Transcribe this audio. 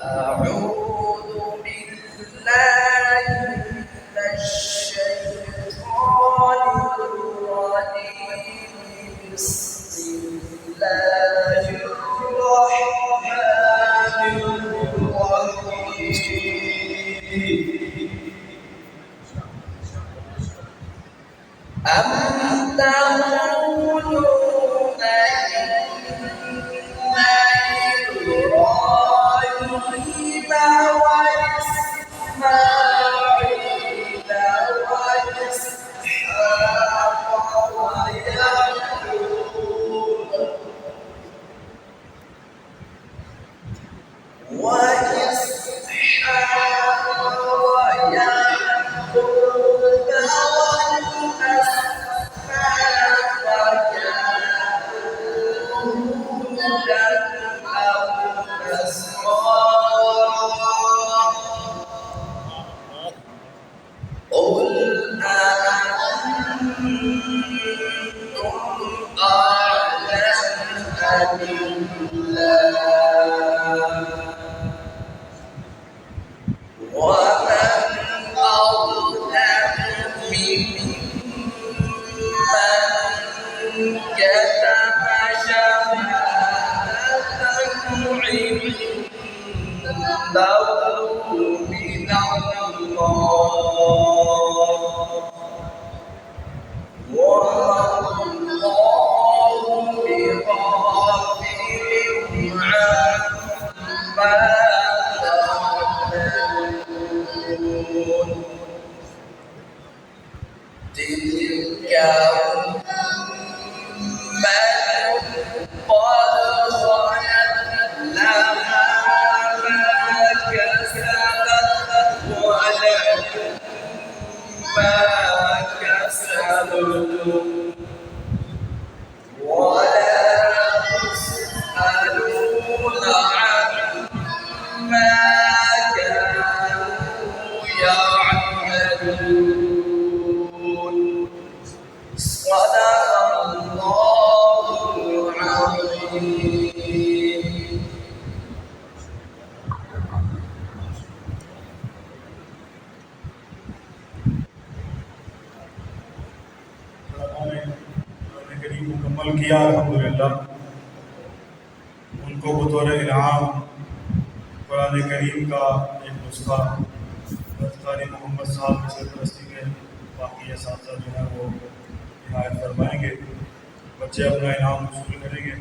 أعوذ بالله من الشيطان الرجيم. بسم الله الرحمن الرحيم. أم تقولون إبراهيم وإسماعيل وإسحاق ويعقوب والأسباط كانوا هودا أو نصارى. قل أأنتم أعلم أم الله؟ ومن أظلم ممن كتم شهادة عنده من الله، وما الله بغافل عما تعملون. تلك أمة قد خلت لها ما كسبت ولكم ما كسبتم ولا تسألون عما كانوا يعملون. صدق الله العظيم. करीब मुकम्मल किया अल्हम्दुलिल्लाह। उनको बतौर इनाम कुरान करीम का एक नुस्खा कारी मोहम्मद साहब की सरपरस्ती में बाकी असातिज़ा जो है वो इनायत फरमाएंगे। बच्चे अपना इनाम वसूल करेंगे।